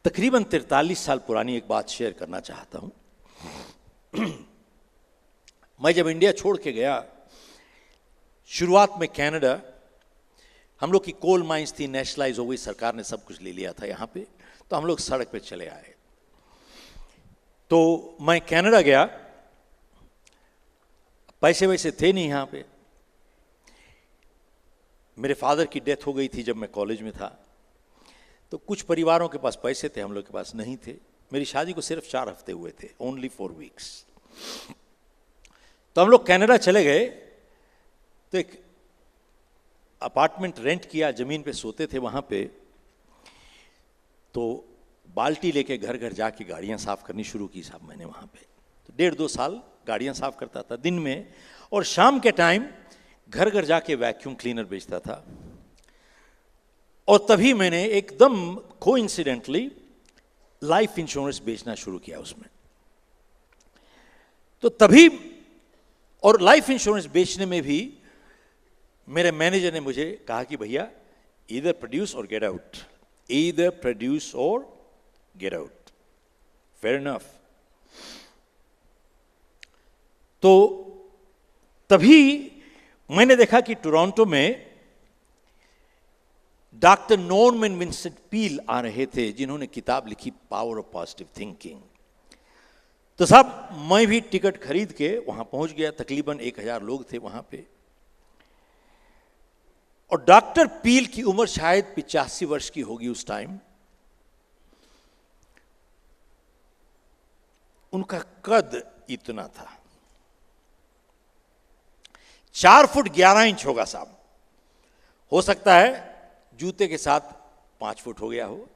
तकरीबन 43 साल पुरानी एक बात शेयर करना चाहता हूं। मैं जब इंडिया छोड़ के गया, शुरुआत में कनाडा, हम लोग की कोल माइंस थी, नेशनलाइज हो गई, सरकार ने सब कुछ ले लिया था यहाँ पे, तो हम लोग सड़क पे चले आए। तो मैं कनाडा गया, पैसे वैसे थे नहीं यहाँ पे। मेरे फादर की डेथ हो गई थी जब मैं कॉलेज में था, तो कुछ परिवारों के पास पैसे थे, हम लोग के पास नहीं थे। मेरी शादी को सिर्फ 4 हफ्ते हुए थे, ओनली 4 वीक्स। तो हम लोग कनाडा चले गए, तो एक अपार्टमेंट रेंट किया, जमीन पे सोते थे वहां पे। तो बाल्टी लेके घर घर जाके गाड़ियां साफ करनी शुरू की साहब मैंने वहां पे। तो 1.5-2 साल गाड़ियां साफ करता था दिन में, और शाम के टाइम घर घर जाके वैक्यूम क्लीनर बेचता था। और तभी मैंने एकदम कोइंसिडेंटली लाइफ इंश्योरेंस बेचना शुरू किया उसमें। तो तभी, और लाइफ इंश्योरेंस बेचने में भी मेरे मैनेजर ने मुझे कहा कि भैया ईदर प्रोड्यूस और गेट आउट, ईदर प्रोड्यूस और गेट आउट। Fair enough. तो तभी मैंने देखा कि टोरंटो में डॉक्टर नॉर्मन विंसेंट पील आ रहे थे, जिन्होंने किताब लिखी पावर ऑफ पॉजिटिव थिंकिंग। तो साहब मैं भी टिकट खरीद के वहां पहुंच गया। तकरीबन 1000 लोग थे वहां पे। और डॉक्टर पील की उम्र शायद 85 वर्ष की होगी उस टाइम। उनका कद इतना था, 4 फुट 11 इंच होगा साहब। हो सकता है जूते के साथ 5 फुट हो गया हो,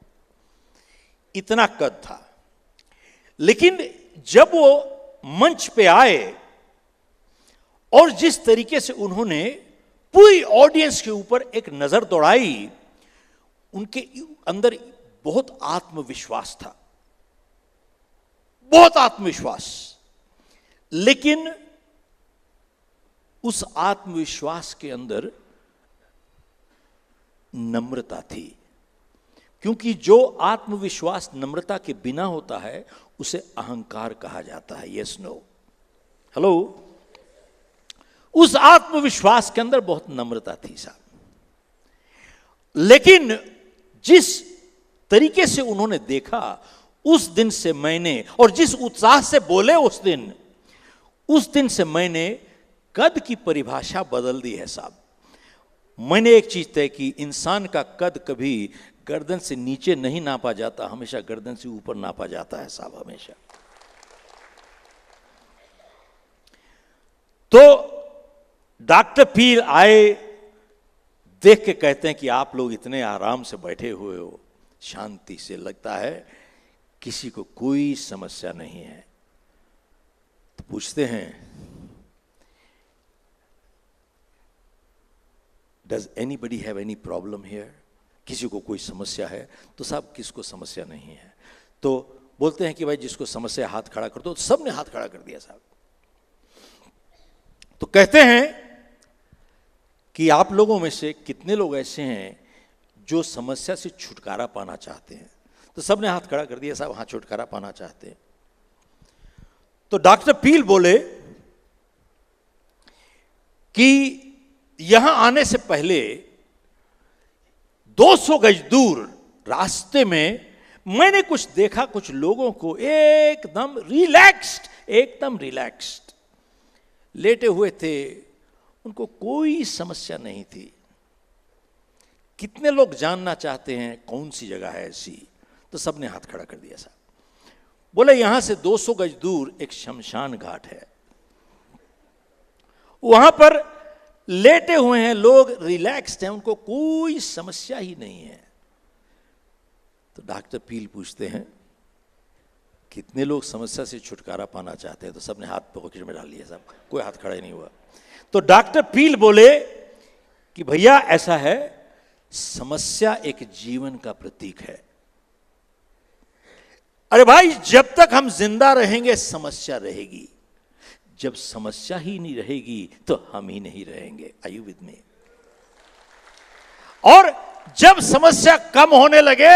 इतना कद था। लेकिन जब वो मंच पे आए और जिस तरीके से उन्होंने पूरी ऑडियंस के ऊपर एक नजर दौड़ाई, उनके अंदर बहुत आत्मविश्वास था, बहुत आत्मविश्वास। लेकिन उस आत्मविश्वास के अंदर नम्रता थी, क्योंकि जो आत्मविश्वास नम्रता के बिना होता है उसे अहंकार कहा जाता है। Yes no hello. उस आत्मविश्वास के अंदर बहुत नम्रता थी साहब। लेकिन जिस तरीके से उन्होंने देखा, उस दिन से मैंने, और जिस उत्साह से बोले उस दिन से मैंने कद की परिभाषा बदल दी है साहब। मैंने एक चीज तय की, इंसान का कद कभी गर्दन से नीचे नहीं नापा जाता, हमेशा गर्दन से ऊपर नापा जाता है साहब, हमेशा। तो डॉक्टर पील आए, देख के कहते हैं कि आप लोग इतने आराम से बैठे हुए हो, शांति से, लगता है किसी को कोई समस्या नहीं है। तो पूछते हैं, does anybody have any problem here? किसी को कोई समस्या है? तो साहब किसको समस्या नहीं है? तो बोलते हैं कि भाई जिसको समस्या हाथ खड़ा कर दो। तो सबने हाथ खड़ा कर दिया साहब। तो कहते हैं कि आप लोगों में से कितने लोग ऐसे हैं जो समस्या से छुटकारा पाना चाहते हैं? तो सबने हाथ खड़ा कर दिया साहब, हाँ छुटकारा पाना चाहते हैं। तो डॉक्टर पील बोले कि यहां आने से पहले 200 गज दूर रास्ते में मैंने कुछ देखा, कुछ लोगों को एकदम रिलैक्स्ड लेटे हुए थे, उनको कोई समस्या नहीं थी। कितने लोग जानना चाहते हैं कौन सी जगह है ऐसी? तो सबने हाथ खड़ा कर दिया साहब। बोले यहां से 200 गज दूर एक शमशान घाट है, वहां पर लेटे हुए हैं लोग, रिलैक्स्ड हैं, उनको कोई समस्या ही नहीं है। तो डॉक्टर पील पूछते हैं कितने लोग समस्या से छुटकारा पाना चाहते हैं? तो सबने हाथ पॉकेट में डाल लिया साहब, कोई हाथ खड़ा ही नहीं हुआ। तो डॉक्टर पील बोले कि भैया ऐसा है, समस्या एक जीवन का प्रतीक है। अरे भाई जब तक हम जिंदा रहेंगे समस्या रहेगी, जब समस्या ही नहीं रहेगी तो हम ही नहीं रहेंगे। Are you with me? और जब समस्या कम होने लगे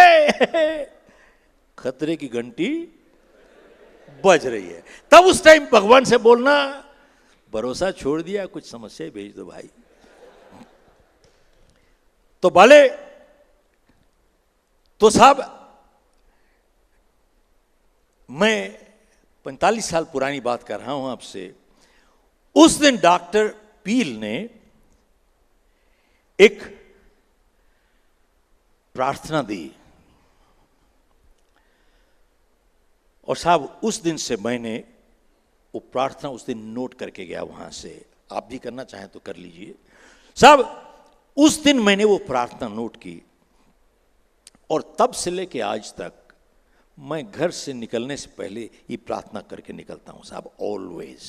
खतरे की घंटी बज रही है। तब उस टाइम भगवान से बोलना, भरोसा छोड़ दिया, कुछ समस्या ही भेज दो भाई। तो भले, तो साहब मैं 45 साल पुरानी बात कर रहा हूं आपसे। उस दिन डॉक्टर पील ने एक प्रार्थना दी और साहब उस दिन से मैंने वो प्रार्थना उस दिन नोट करके गया वहां से। आप भी करना चाहें तो कर लीजिए। साहब उस दिन मैंने वो प्रार्थना नोट की और तब से लेके आज तक मैं घर से निकलने से पहले ये प्रार्थना करके निकलता हूं साहब, ऑलवेज।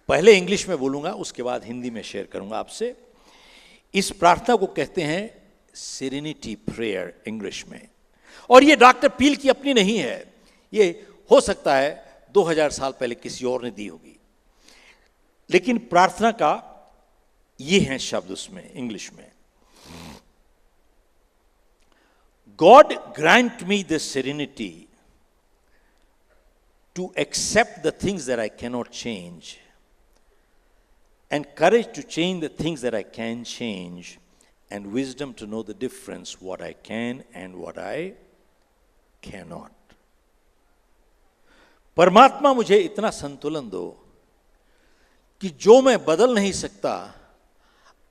पहले इंग्लिश में बोलूंगा, उसके बाद हिंदी में शेयर करूंगा आपसे। इस प्रार्थना को कहते हैं सेरेनिटी प्रेयर इंग्लिश में। और ये डॉक्टर पील की अपनी नहीं है, ये हो सकता है 2000 साल पहले किसी और ने दी होगी, लेकिन प्रार्थना का ये हैं शब्द उसमें इंग्लिश में। God grant me the serenity to accept the things that I cannot change, and courage to change the things that I can change, and wisdom to know the difference what I can and what I cannot. परमात्मा मुझे इतना संतुलन दो कि जो मैं बदल नहीं सकता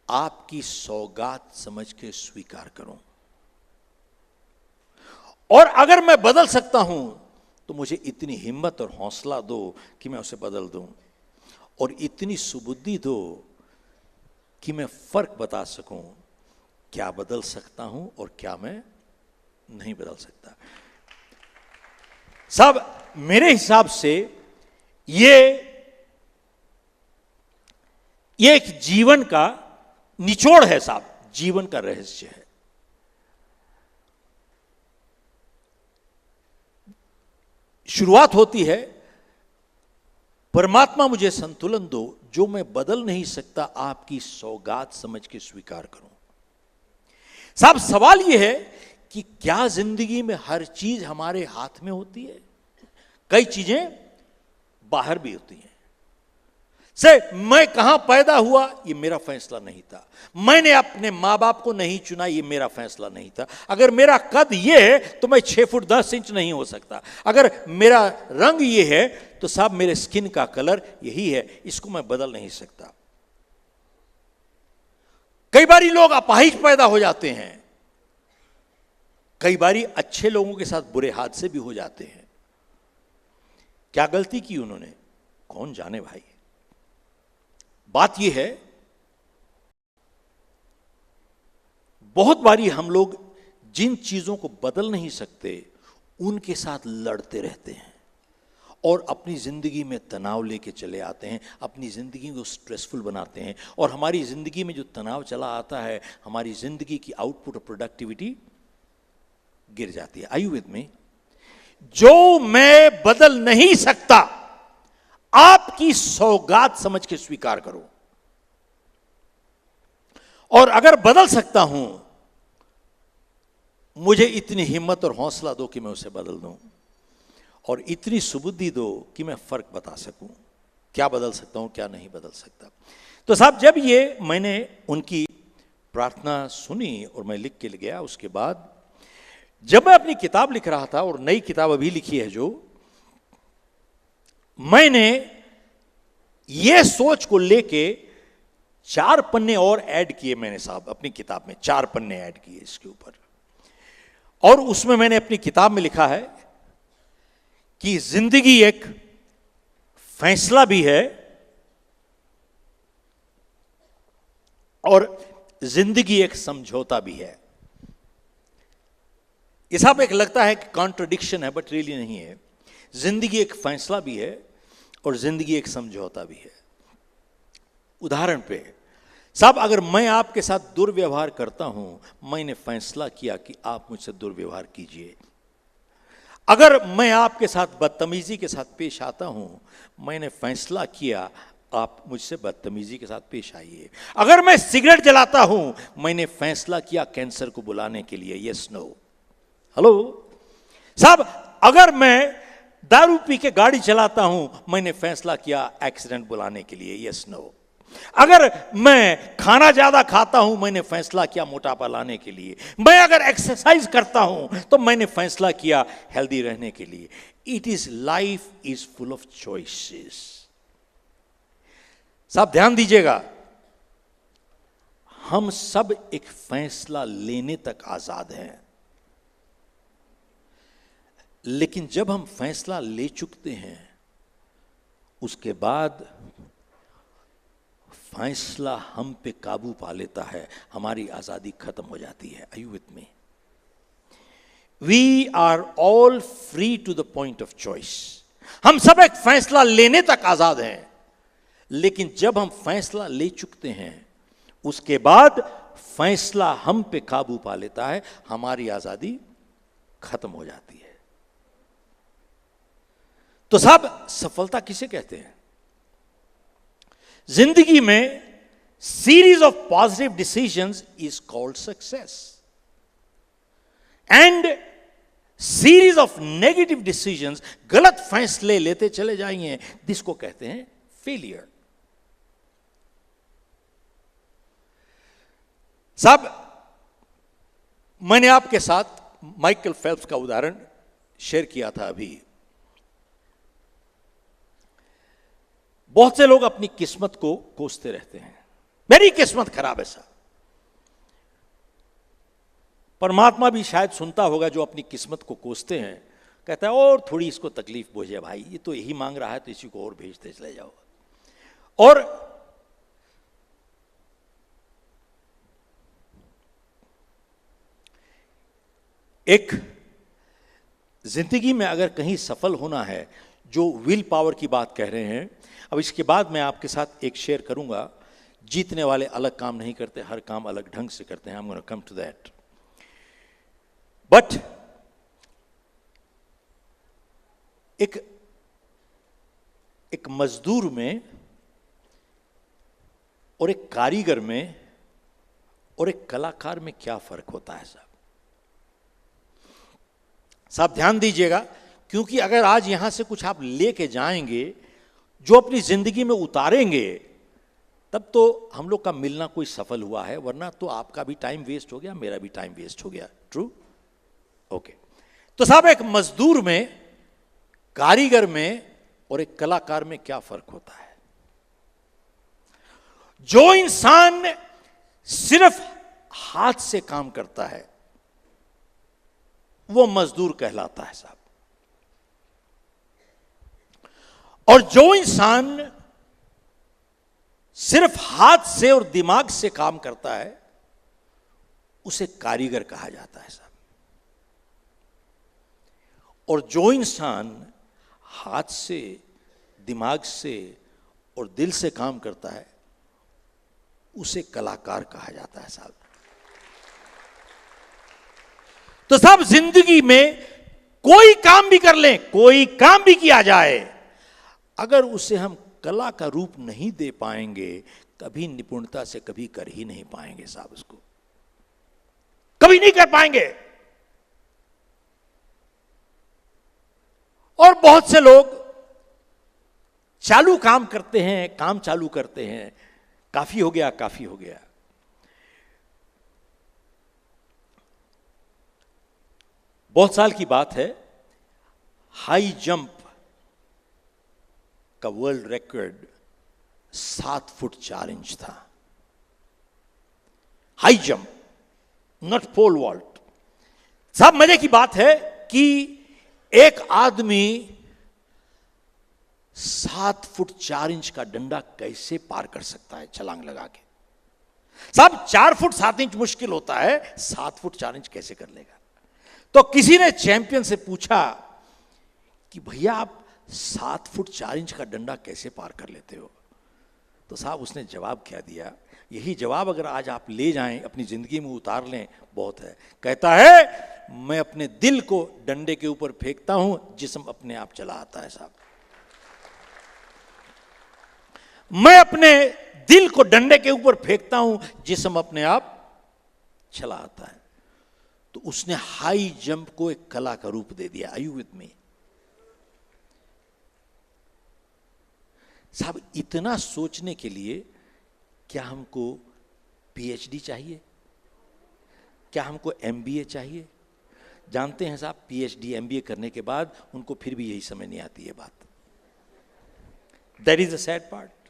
आपकी सौगात समझ के स्वीकार करूं, और अगर मैं बदल सकता हूं तो मुझे इतनी हिम्मत और हौसला दो कि मैं उसे बदल दूं, और इतनी सुबुद्धि दो कि मैं फर्क बता सकूं क्या बदल सकता हूं और क्या मैं नहीं बदल सकता। साहब मेरे हिसाब से ये एक जीवन का निचोड़ है साहब, जीवन का रहस्य है। शुरुआत होती है, परमात्मा मुझे संतुलन दो, जो मैं बदल नहीं सकता आपकी सौगात समझ के स्वीकार करूं। साहब सवाल यह है कि क्या जिंदगी में हर चीज हमारे हाथ में होती है? कई चीजें बाहर भी होती हैं। से मैं कहां पैदा हुआ ये मेरा फैसला नहीं था, मैंने अपने मां बाप को नहीं चुना ये मेरा फैसला नहीं था। अगर मेरा कद ये है तो मैं 6 फुट 10 इंच नहीं हो सकता। अगर मेरा रंग ये है तो साहब मेरे स्किन का कलर यही है, इसको मैं बदल नहीं सकता। कई बारी लोग अपाहिज पैदा हो जाते हैं, कई बारी अच्छे लोगों के साथ बुरे हादसे भी हो जाते हैं। क्या गलती की उन्होंने, कौन जाने भाई। बात यह है, बहुत बारी हम लोग जिन चीजों को बदल नहीं सकते उनके साथ लड़ते रहते हैं और अपनी जिंदगी में तनाव लेके चले आते हैं, अपनी जिंदगी को स्ट्रेसफुल बनाते हैं, और हमारी जिंदगी में जो तनाव चला आता है हमारी जिंदगी की आउटपुट और प्रोडक्टिविटी गिर जाती है। Are you with me? जो मैं बदल नहीं सकता आपकी सौगात समझ के स्वीकार करो, और अगर बदल सकता हूं मुझे इतनी हिम्मत और हौसला दो कि मैं उसे बदल दूं, और इतनी सुबुद्धि दो कि मैं फर्क बता सकूं क्या बदल सकता हूं क्या नहीं बदल सकता। तो साहब जब ये मैंने उनकी प्रार्थना सुनी और मैं लिख के गया, उसके बाद जब मैं अपनी किताब लिख रहा था, और नई किताब अभी लिखी है जो, मैंने ये सोच को लेके 4 पन्ने और ऐड किए मैंने साहब अपनी किताब में, 4 पन्ने ऐड किए इसके ऊपर। और उसमें मैंने अपनी किताब में लिखा है कि जिंदगी एक फैसला भी है और जिंदगी एक समझौता भी है। ये साहब एक लगता है कि कॉन्ट्रडिक्शन है, बट रियली नहीं है। जिंदगी एक फैसला भी है और जिंदगी एक समझौता भी है। उदाहरण पे साहब, अगर मैं आपके साथ दुर्व्यवहार करता हूं, मैंने फैसला किया कि आप मुझसे दुर्व्यवहार कीजिए। अगर मैं आपके साथ बदतमीजी के साथ पेश आता हूं, मैंने फैसला किया आप मुझसे बदतमीजी के साथ पेश आइए। अगर मैं सिगरेट जलाता हूं, मैंने फैसला किया कैंसर को बुलाने के लिए, यस नो। हेलो साहब अगर मैं दारू पी के गाड़ी चलाता हूं, मैंने फैसला किया एक्सीडेंट बुलाने के लिए, यस नो। अगर मैं खाना ज्यादा खाता हूं, मैंने फैसला किया मोटापा लाने के लिए। मैं अगर एक्सरसाइज करता हूं, तो मैंने फैसला किया हेल्दी रहने के लिए। It is life is full of choices. साहब ध्यान दीजिएगा, हम सब एक फैसला लेने तक आजाद हैं, लेकिन जब हम फैसला ले चुकते हैं, उसके बाद फैसला हम पे काबू पा लेता है, हमारी आजादी खत्म हो जाती है। Are you with me? We are all free to the point of choice. हम सब एक फैसला लेने तक आजाद हैं, लेकिन जब हम फैसला ले चुकते हैं, उसके बाद फैसला हम पे काबू पा लेता है, हमारी आजादी खत्म हो जाती है। तो साहब सफलता किसे कहते हैं? जिंदगी में series of positive decisions is called success, and series of negative decisions, गलत फैसले लेते चले जाएंगे, जिसको कहते हैं फेलियर। साहब मैंने आपके साथ माइकल फेल्प्स का उदाहरण शेयर किया था अभी। बहुत से लोग अपनी किस्मत को कोसते रहते हैं, मेरी किस्मत खराब है साहब। परमात्मा भी शायद सुनता होगा जो अपनी किस्मत को कोसते हैं, कहता है और थोड़ी इसको तकलीफ बोझे भाई, ये तो यही मांग रहा है, तो इसी को और भेजते चले जाओ। और एक जिंदगी में अगर कहीं सफल होना है, जो विल पावर की बात कह रहे हैं, अब इसके बाद मैं आपके साथ एक शेयर करूंगा। जीतने वाले अलग काम नहीं करते, हर काम अलग ढंग से करते हैं। I am gonna come to that. But एक मजदूर में और एक कारीगर में और एक कलाकार में क्या फर्क होता है साहब? साहब ध्यान दीजिएगा, क्योंकि अगर आज यहां से कुछ आप लेके जाएंगे जो अपनी जिंदगी में उतारेंगे, तब तो हम लोग का मिलना कोई सफल हुआ है, वरना तो आपका भी टाइम वेस्ट हो गया, मेरा भी टाइम वेस्ट हो गया। ट्रू? ओके। तो साहब एक मजदूर में, कारीगर में और एक कलाकार में क्या फर्क होता है? जो इंसान सिर्फ हाथ से काम करता है वो मजदूर कहलाता है साहब, और जो इंसान सिर्फ हाथ से और दिमाग से काम करता है उसे कारीगर कहा जाता है साहब। और जो इंसान हाथ से, दिमाग से और दिल से काम करता है उसे कलाकार कहा जाता है साहब। तो साहब जिंदगी में कोई काम भी कर लें, कोई काम भी किया जाए, अगर उसे हम कला का रूप नहीं दे पाएंगे, कभी निपुणता से कभी कर ही नहीं पाएंगे साहब। उसको कभी नहीं कर पाएंगे। और बहुत से लोग चालू काम करते हैं, काम चालू करते हैं, काफी हो गया, काफी हो गया। बहुत साल की बात है, हाई जंप का वर्ल्ड रिकॉर्ड 7 फुट 4 इंच था। High jump, not pole vault. साहब मजे की बात है कि एक आदमी 7 फुट 4 इंच का डंडा कैसे पार कर सकता है छलांग लगा के? साहब 4 फुट 7 इंच मुश्किल होता है, 7 फुट 4 इंच कैसे कर लेगा? तो किसी ने चैंपियन से पूछा कि भैया आप 7 फुट 4 इंच का डंडा कैसे पार कर लेते हो? तो साहब उसने जवाब क्या दिया, यही जवाब अगर आज आप ले जाएं, अपनी जिंदगी में उतार लें, बहुत है। कहता है मैं अपने दिल को डंडे के ऊपर फेंकता हूं, जिस्म अपने आप चला आता है साहब। मैं अपने दिल को डंडे के ऊपर फेंकता हूं, जिस्म अपने आप चला आता है। तो उसने हाई जंप को एक कला का रूप दे दिया। Are you with me? साहब, इतना सोचने के लिए क्या हमको पीएचडी चाहिए? क्या हमको एमबीए चाहिए? जानते हैं साहब, पीएचडी एमबीए करने के बाद उनको फिर भी यही समझ नहीं आती है बात। That is the sad part.